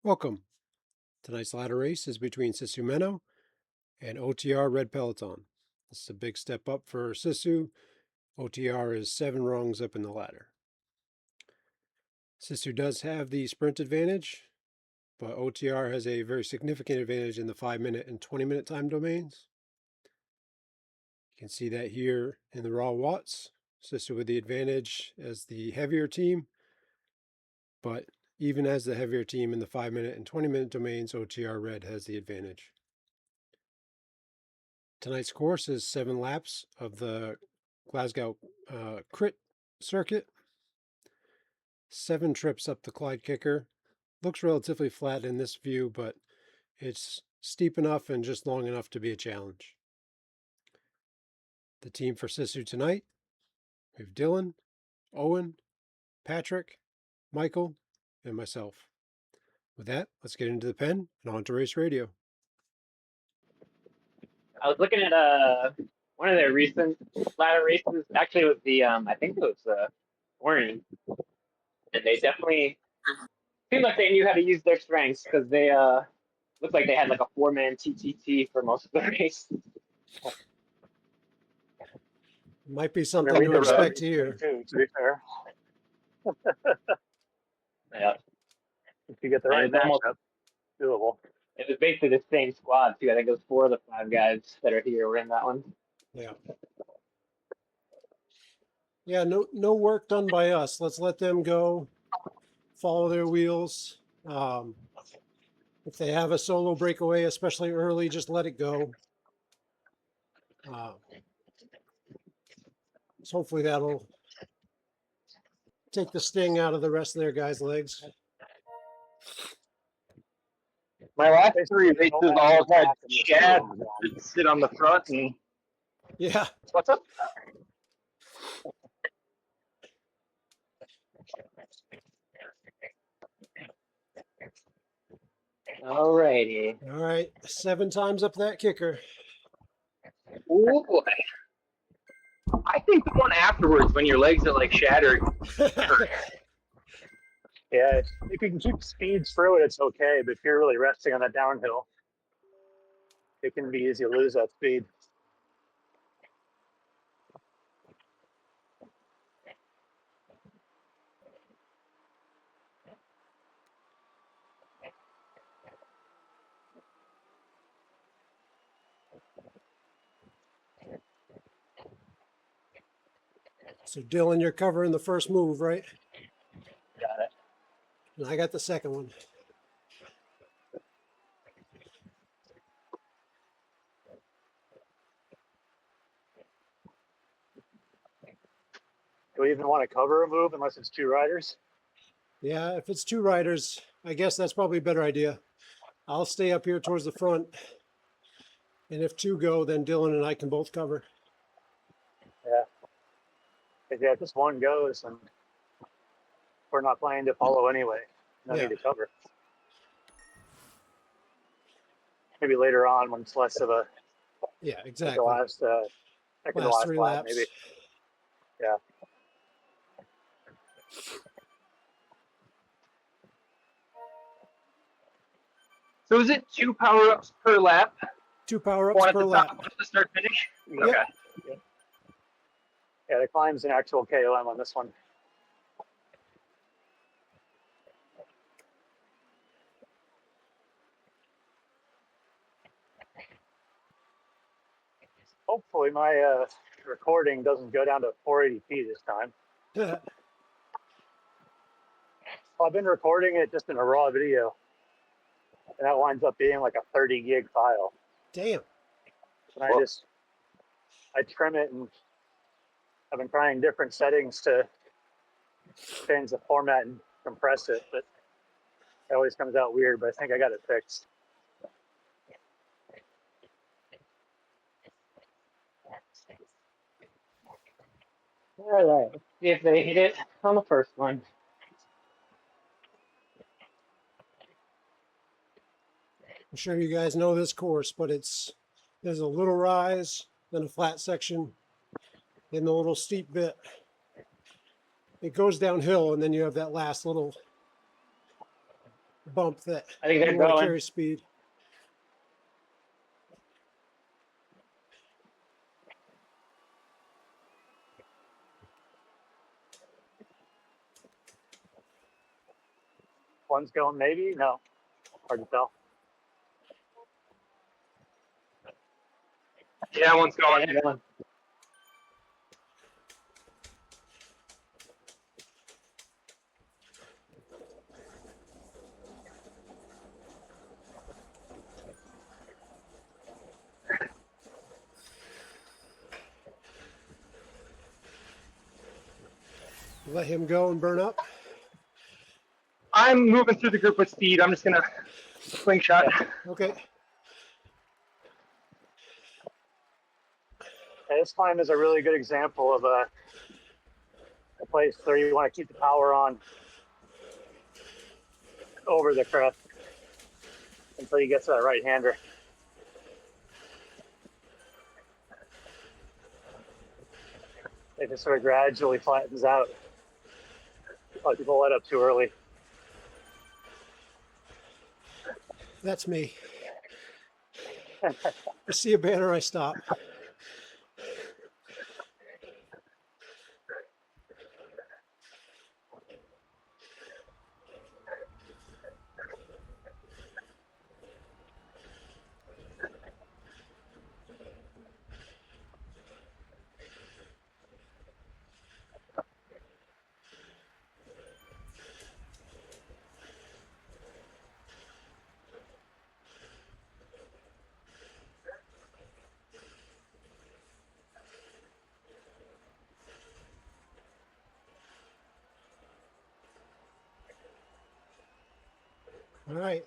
Welcome. Tonight's ladder race is between Sisu Meno and OTR Red Peloton. This is a big step up for Sisu. OTR is 7 rungs up in the ladder. Sisu does have the sprint advantage, but OTR has a very significant advantage in the 5-minute and 20-minute time domains. You can see that here in the raw watts. Sisu with the advantage as the heavier team, but even as the heavier team in the 5-minute and 20-minute domains, OTR Red has the advantage. Tonight's course is 7 laps of the Glasgow crit circuit. 7 trips up the Clyde kicker. Looks relatively flat in this view, but it's steep enough and just long enough to be a challenge. The team for Sisu tonight, we have Dylan, Owen, Patrick, Michael, and myself. With that, let's get into the pen and on to race radio. I was looking at one of their recent ladder races. Actually, it was the I think it was Orange, and they definitely seemed like they knew how to use their strengths because they looked like they had like a 4-man TTT for most of the race. Might be something to expect here. Too, to be fair. Yeah, If you get the right matchup, doable. it was basically the same squad too. I think it was 4 of the 5 guys that are here were in that one. Yeah. Yeah, no work done by us. Let's let them go, follow their wheels. If they have a solo breakaway, especially early, just let it go. So hopefully that'll take the sting out of the rest of their guys' legs. My last 3 races all had Chad sit on the front and Yeah. what's up? Alrighty. All right. 7 times up that kicker. Oh boy. I think the one afterwards when your legs are like shattered. Yeah, if you can keep speeds through it, it's okay. But if you're really resting on that downhill, it can be easy to lose that speed. So Dylan, you're covering the first move, right? Got it. And I got the second one. Do we even want to cover a move unless it's 2 riders? Yeah, if it's 2 riders, I guess that's probably a better idea. I'll stay up here towards the front. And if 2 go, then Dylan and I can both cover. Yeah. If just 1 goes, and we're not planning to follow anyway. No need to cover. Maybe later on when it's less of a exactly. the last second to last 3 lap, laps. maybe. Yeah. So is it 2 power-ups per lap? 2 power-ups One at per the lap. top, one at the start finish? Yep. Okay. Yeah, the climb's an actual KOM on this one. Hopefully my recording doesn't go down to 480p this time. Well, I've been recording it just in a raw video, and that winds up being like a 30 gig file. Damn. And I trim it, and I've been trying different settings to change the format and compress it, but it always comes out weird, but I think I got it fixed. Alright. Let's see if they hit it on the first one. I'm sure you guys know this course, but there's a little rise, then a flat section, then the little steep bit. It goes downhill, and then you have that last little bump that I think you they're want to going. carry speed. One's going maybe? No. Hard to tell. Yeah, one's Yeah, going. they're going. Let him go and burn up. I'm moving through the group with speed. I'm just gonna slingshot. Okay. Yeah, this climb is a really good example of a place where you want to keep the power on over the crest until you get to that right hander. It just sort of gradually flattens out. A lot of people let up too early. That's me. I see a banner, I stop. All right.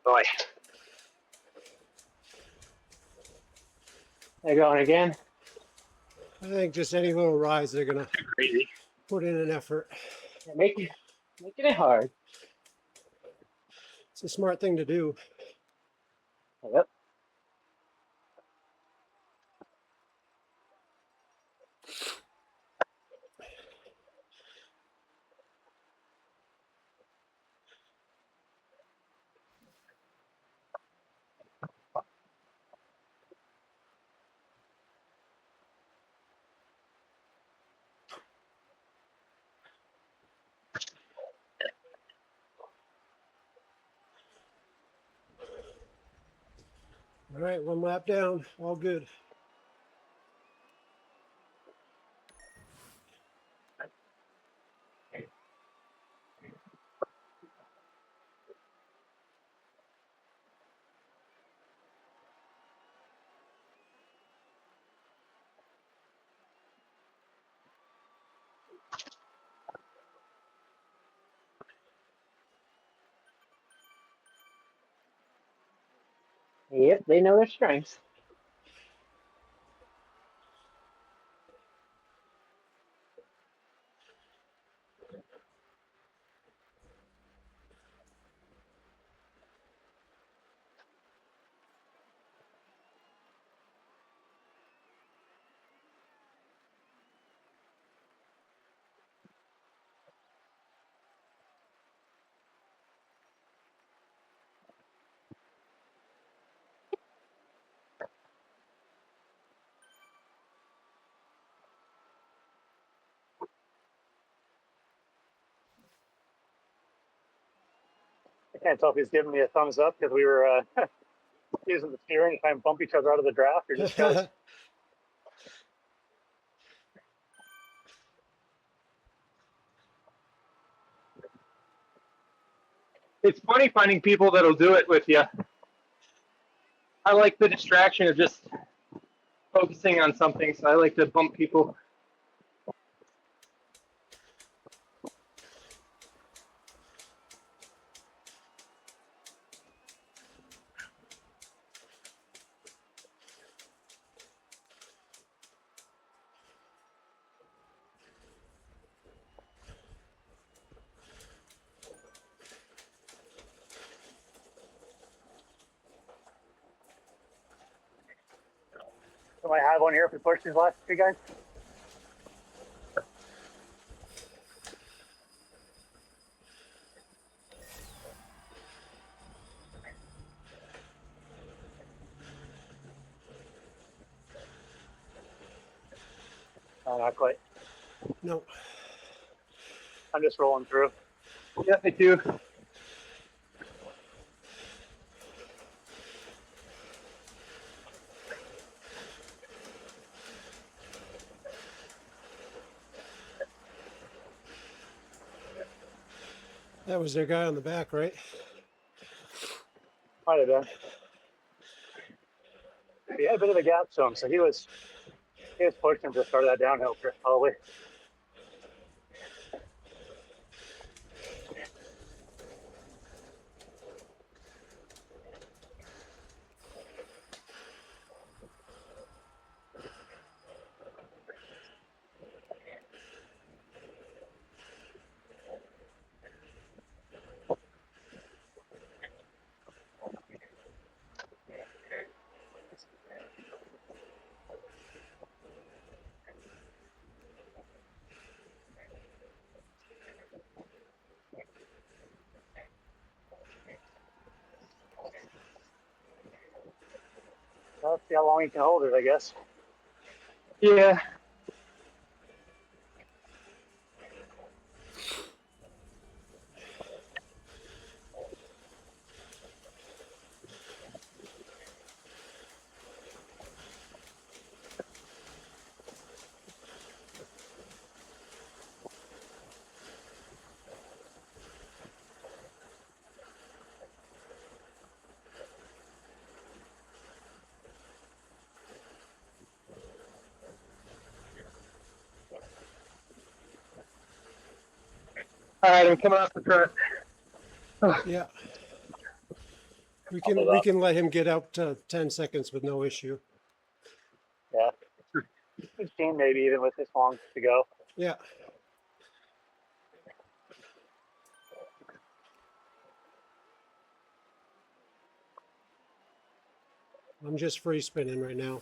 Boy. They're going again. I think just any little rise, they're going to Crazy. put in an effort. They're making it hard. It's a smart thing to do. Yep. All right, one lap down, all good. Yep, they know their strengths. I can't tell if he's giving me a thumbs up because we were using the steering to try and bump each other out of the draft, or just because. It's funny finding people that'll do it with you. I like the distraction of just focusing on something, so I like to bump people. Do I have one here if we push these last two guys? No, not quite. No. I'm just rolling through. Yeah, I do. That was their guy on the back, right? Might have been. He had a bit of a gap to him, so he was pushing to start that downhill probably. Let's see how long he can hold it, I guess. Yeah. All right, I'm coming off the front. Yeah. We can let him get out to 10 seconds with no issue. Yeah. 15 maybe even with this long to go. Yeah. I'm just free spinning right now.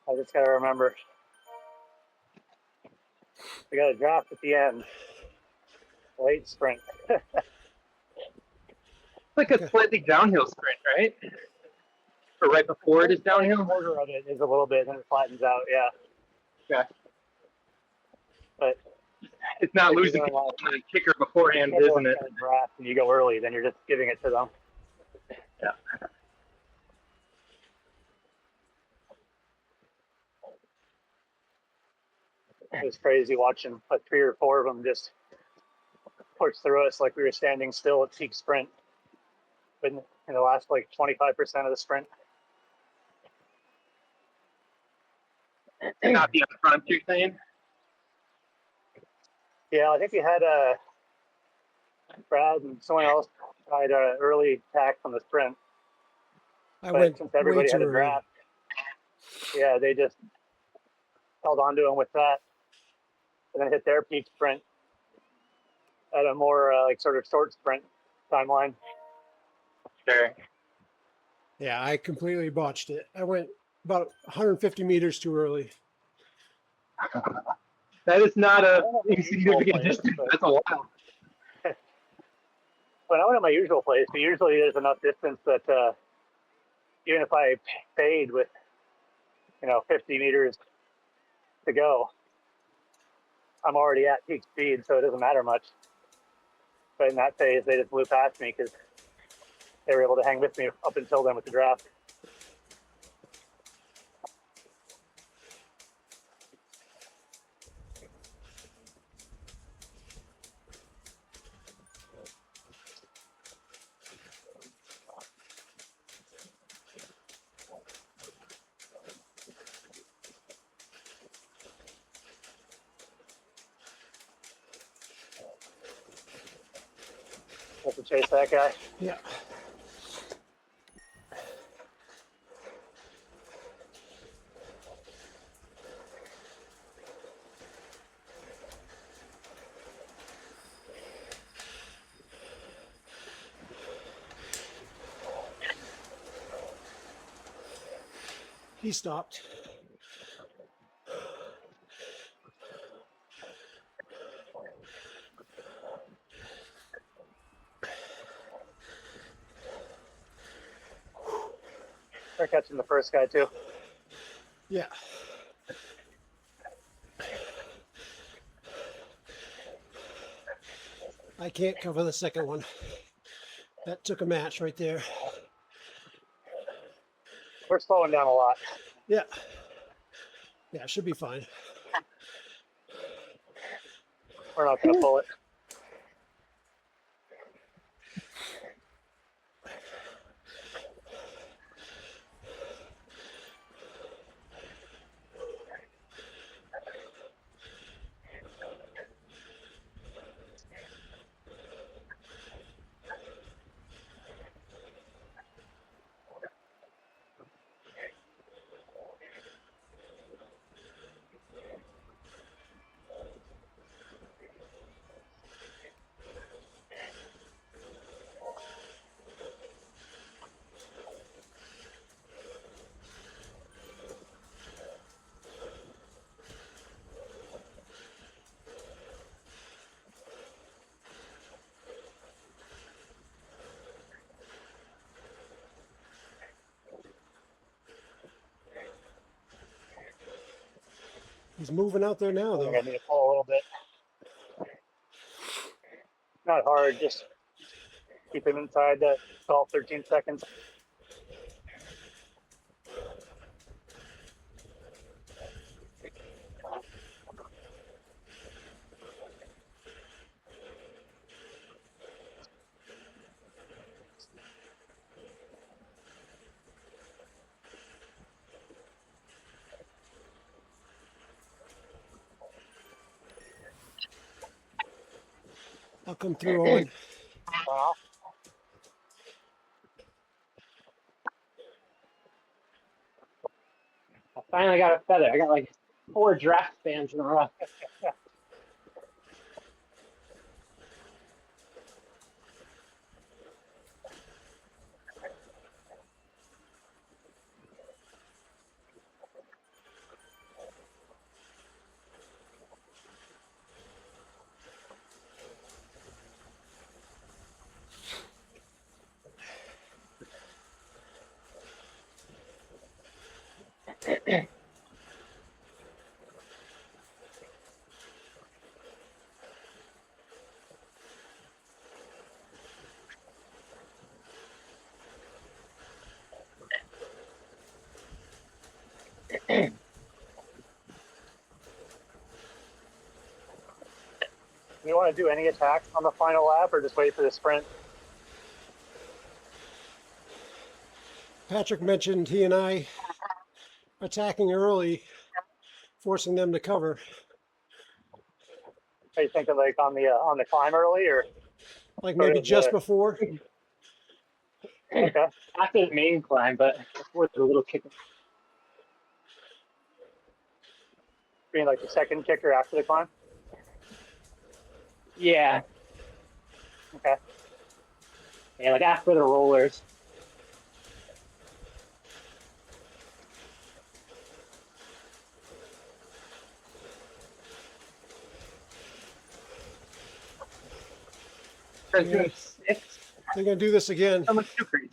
I just gotta remember. We got a draft at the end. Late sprint. It's like a slightly downhill sprint, right? Or right before it is downhill? Quarter of it is a little bit, and it flattens out. Yeah. Yeah. But It's not if you're losing doing the kicker beforehand, isn't it? Draft and you go early, then you're just giving it to them. Yeah. It was crazy watching like 3 or 4 of them just push through us like we were standing still at peak sprint. But in the last like 25% of the sprint. To not be up front, you're saying? Yeah, I think we had Brad and someone else tried an early attack on the sprint. I but went since way everybody too had a early. draft, yeah, they just held on to him with that, and then hit their peak sprint at a more like sort of short sprint timeline. Sure. Yeah, I completely botched it. I went about 150 meters too early. That is not a Well, insignificant place, distance. but- That's a while. But I went at my usual place, but usually there's enough distance that even if I fade with 50 meters to go, I'm already at peak speed, so it doesn't matter much. But in that phase, they just blew past me because they were able to hang with me up until then with the draft. Have to chase that guy. Yeah. He stopped. They're catching the first guy too. Yeah. I can't cover the second one. That took a match right there. We're slowing down a lot. Yeah. Yeah, should be fine. We're not going to pull it. He's moving out there now, I though. think I need to pull a little bit. Not hard, just keep him inside that 12, 13 seconds. I'll come through, Owen. Wow. I finally got a feather. I got like 4 draft spans in a row. Do you want to do any attacks on the final lap or just wait for the sprint? Patrick mentioned he and I attacking early, forcing them to cover. Are you thinking like on the climb early or Like sort maybe of just before. okay? After the main climb, but before the little kick. Being like the second kicker after the climb? Yeah. Okay. Yeah, like after the rollers. Guys doing 6? They're going to do this again. How much too crazy?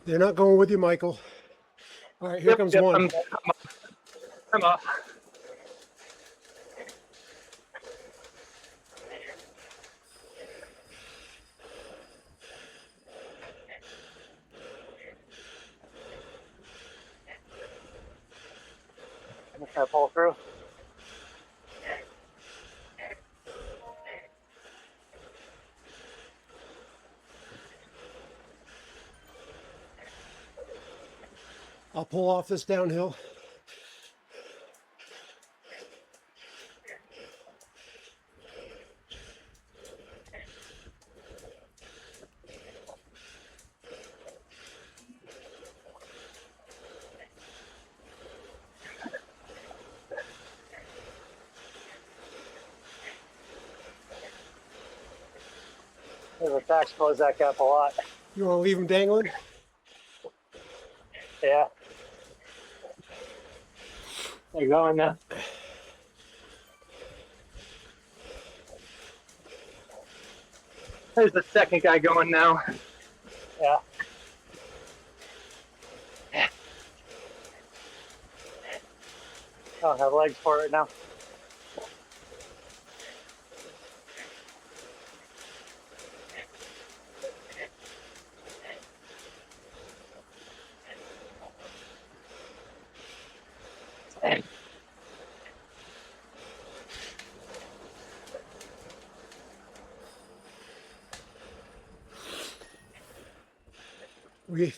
They're not going with you, Michael. All right, here comes Yep, one. I'm off. I'm just gonna pull through. I'll pull off this downhill. The facts close that gap a lot. You want to leave him dangling? Yeah. They're going now. There's the second guy going now. Yeah. I don't have legs for it now.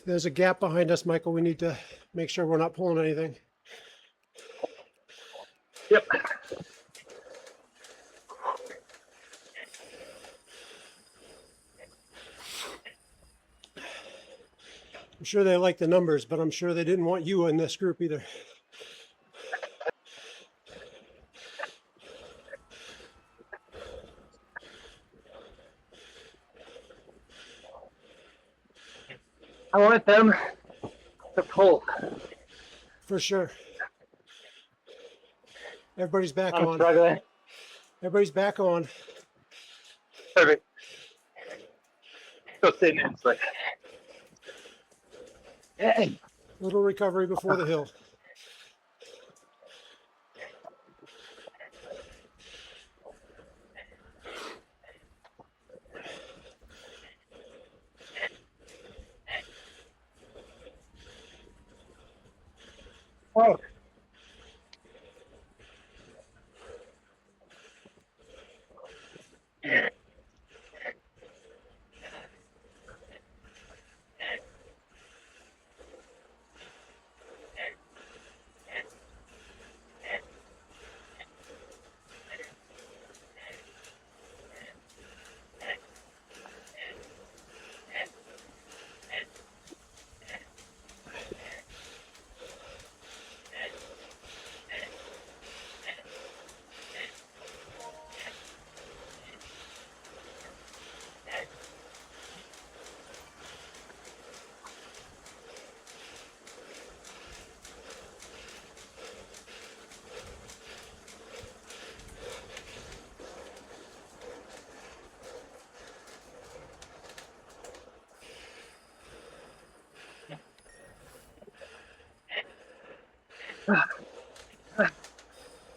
There's a gap behind us, Michael. We need to make sure we're not pulling anything. Yep. I'm sure they like the numbers, but I'm sure they didn't want you in this group either. I want them to pull. For sure. Everybody's back I'm on. struggling. Everybody's back on. Perfect. Go sit in it. It's like, Little recovery before the hill. oh.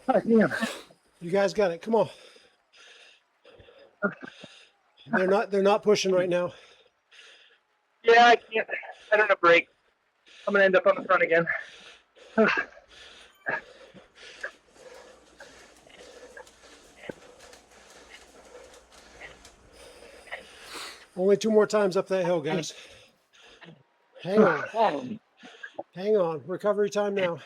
Oh, damn. You guys got it. Come on. They're not pushing right now. Yeah, I can't. I don't have a break. I'm gonna end up on the front again. Only 2 more times up that hill, guys. Hang on. Hang on. Recovery time now.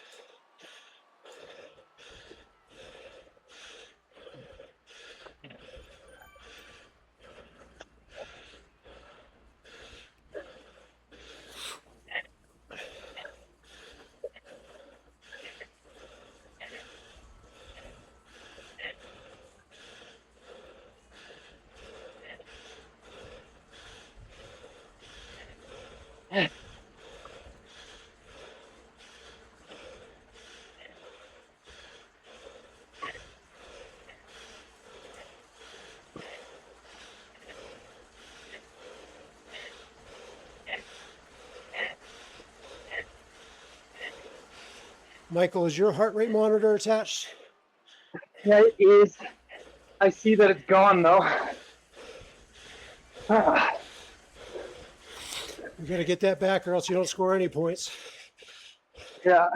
Michael, is your heart rate monitor attached? Yeah, it is. I see that it's gone though. You got to get that back or else you don't score any points. Yeah.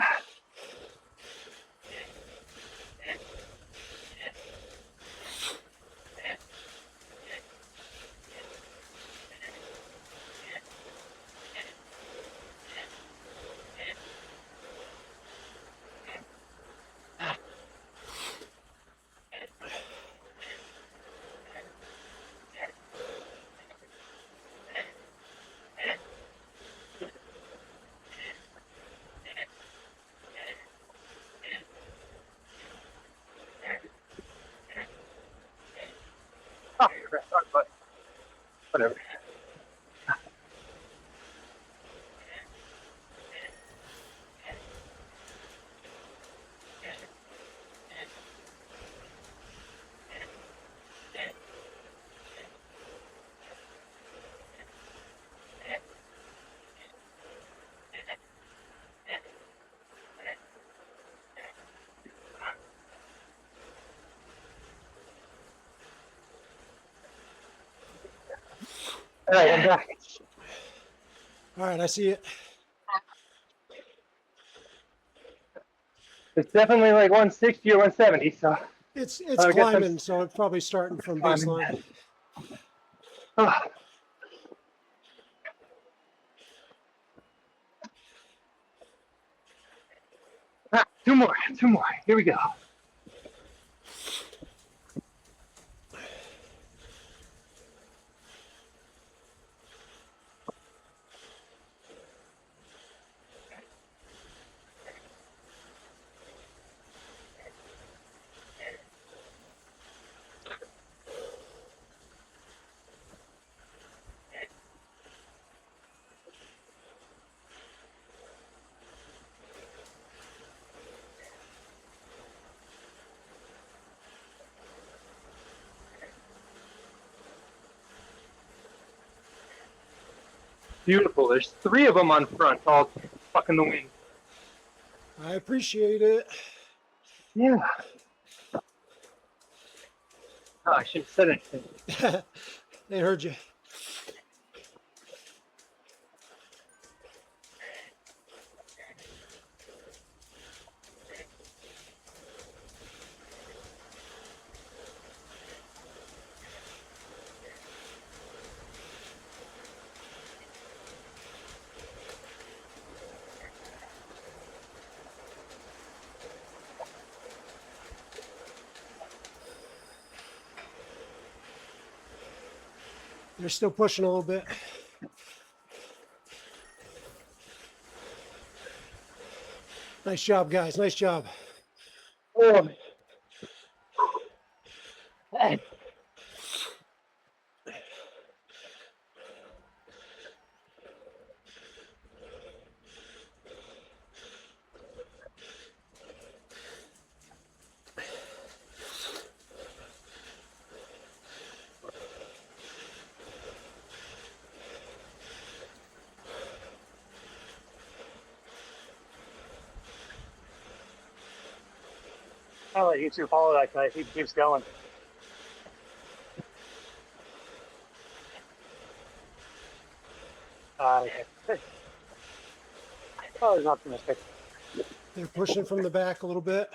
whatever. All right, I'm back. All right, I see it. It's definitely like 160 or 170, so It's I guess climbing, so it's probably starting from baseline. Ah. Ah, two more. Here we go. Beautiful. There's 3 of them on front, all fucking the wind. I appreciate it. Yeah. Oh, I shouldn't have said anything. They heard you. They're still pushing a little bit. Nice job, guys. Nice job. Oh. I'll let you two follow that guy. He keeps going. Okay. Oh, he's optimistic. They're pushing from the back a little bit.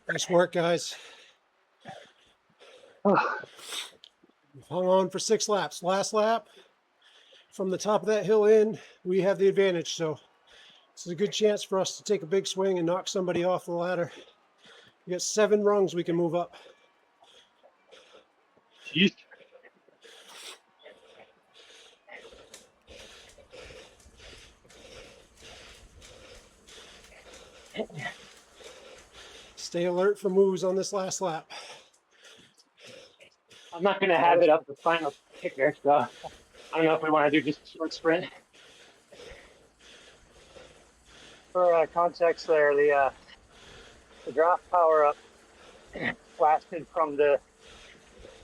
Nice work, guys. Oh. We've hung on for 6 laps. Last lap, from the top of that hill in, we have the advantage. So this is a good chance for us to take a big swing and knock somebody off the ladder. We got 7 rungs we can move up. Jeez. Stay alert for moves on this last lap. I'm not going to have it up the final kicker, so I don't know if we want to do just a short sprint. For context there, the draft power up lasted from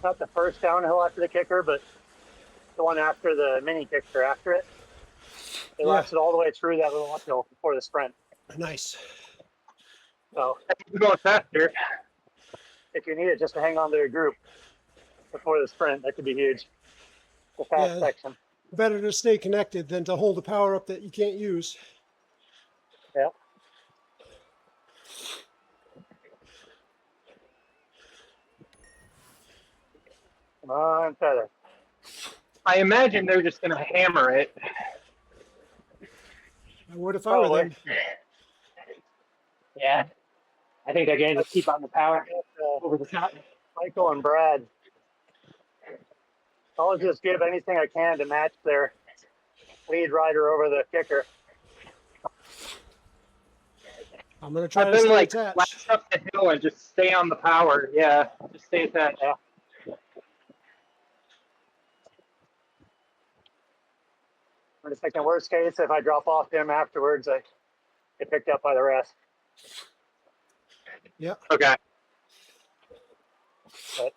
not the first downhill after the kicker, but the one after the mini kicker after it. It lasted all the way through that little uphill before the sprint. Nice. So We're going faster. if you need it just to hang on to a group before the sprint, that could be huge. The fast section. Better to stay connected than to hold a power up that you can't use. Yeah. Come on, Feather. I imagine they're just going to hammer it. I would if I were them. Yeah. I think they're going to just keep on the power over the top. Michael and Brad. I'll just give anything I can to match their lead rider over the kicker. I'm going to try I've to been stay like attached. last up the hill and just stay on the power. Yeah, just stay attached. Yeah. I'm just thinking, worst case, if I drop off him afterwards, I get picked up by the rest. Yeah. Okay. But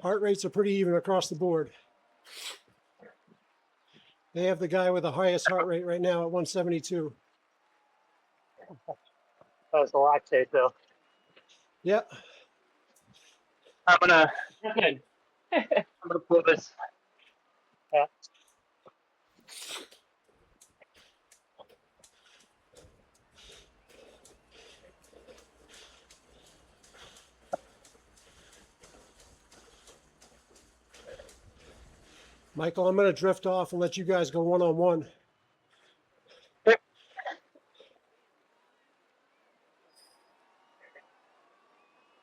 Heart rates are pretty even across the board. They have the guy with the highest heart rate right now at 172. that was the lactate, though. Yeah. I'm gonna Good. pull this. Yeah. Michael, I'm going to drift off and let you guys go one-on-one.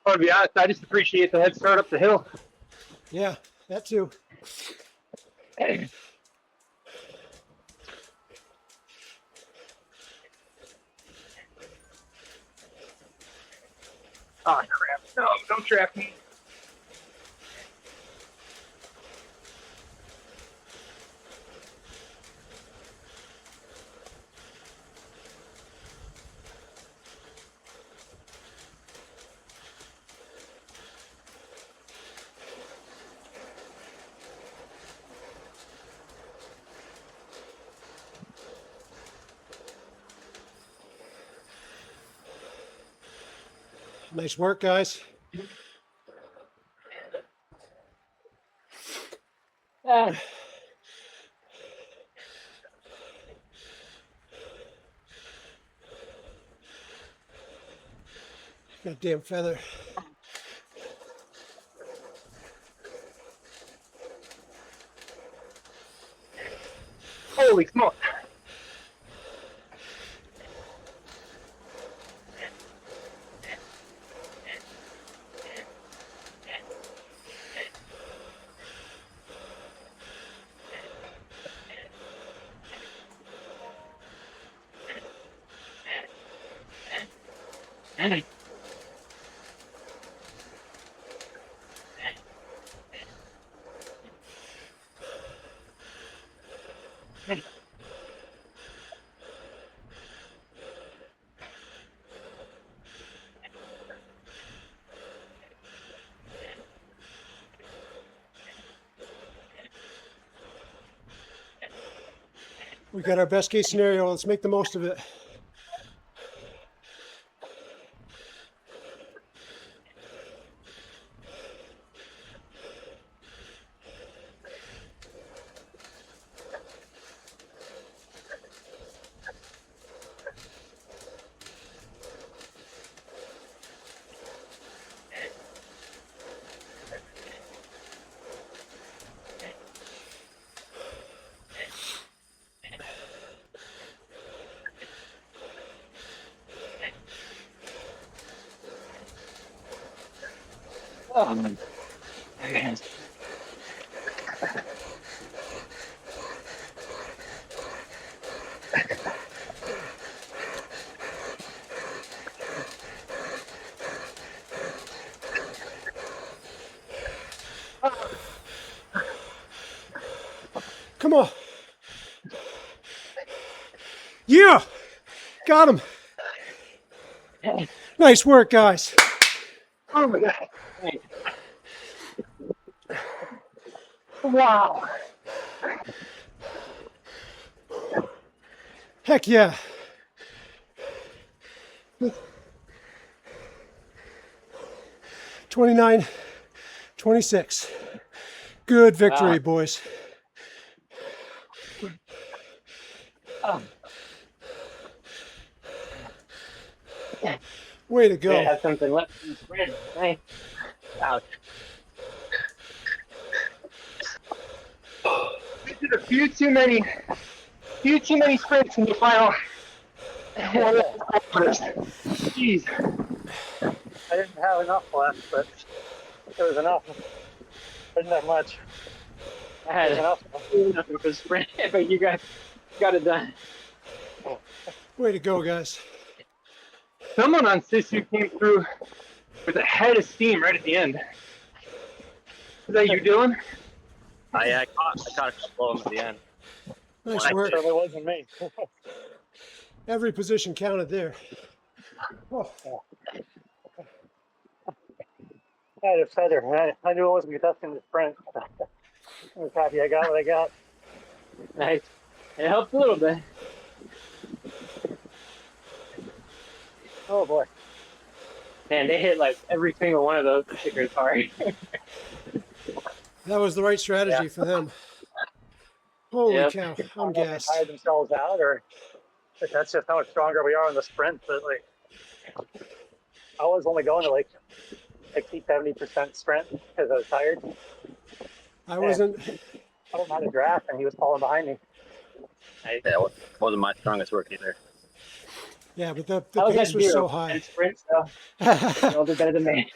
Well, to be honest, I just appreciate the head start up the hill. Yeah, that too. Oh crap! No, don't trap me. Nice work, guys. Goddamn feather. Holy smoke! We got our best case scenario. Let's make the most of it. Oh, Come on. Yeah. Got him. Nice work, guys. Oh my god! Wow! Heck yeah. $29, $26. Good victory, Wow. boys. oh. Way to go. They have something left in the sprint. Nice. Ouch. We did a few too many sprints in the final. kilometers. Jeez. I didn't have enough left, but it was enough. I didn't have much. I had nothing for the sprint, but you guys got it done. Way to go, guys. Someone on Sisu came through with a head of steam right at the end. Is that you, Dylan? I caught a couple of them at the end. Nice work. It certainly wasn't me. Every position counted there. Oh, I had a feather. I knew it wasn't contesting the sprint. I was happy I got what I got. Nice. It helped a little bit. Oh boy. Man, they hit like every single one of those stickers hard. that was the right strategy for them. Holy Yep. cow, I I'm don't know if they gassed. tired themselves out, or if that's just how much stronger we are in the sprint. But like, I was only going to like 60-70% sprint because I was tired. I wasn't. I wasn't on a draft, and he was falling behind me. Yeah, it wasn't my strongest work either. Yeah, but the I was pace at was 0 so in high. sprint, so you all did better than me.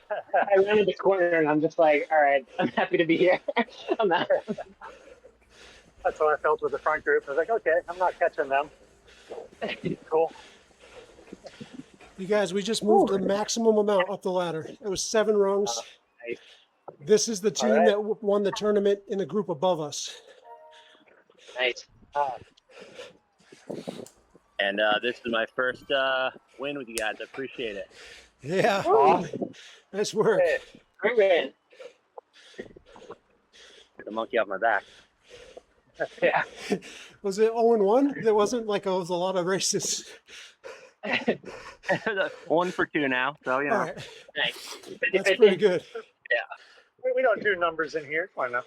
I ran in the corner and I'm just like, all right, I'm happy to be here. I'm not. That's how I felt with the front group. I was like, okay, I'm not catching them. Cool. You guys, we just moved the maximum amount up the ladder. It was 7 rungs. Nice. This is the team right. that won the tournament in the group above us. Nice. And this is my first win with you guys. I appreciate it. Yeah, nice work. Hey, Great win. Get the monkey off my back. Yeah. Was it 0-1? There wasn't like it was a lot of races. 1 for 2 now, so you know. All right, Nice. that's pretty good. we don't do numbers in here. Why not?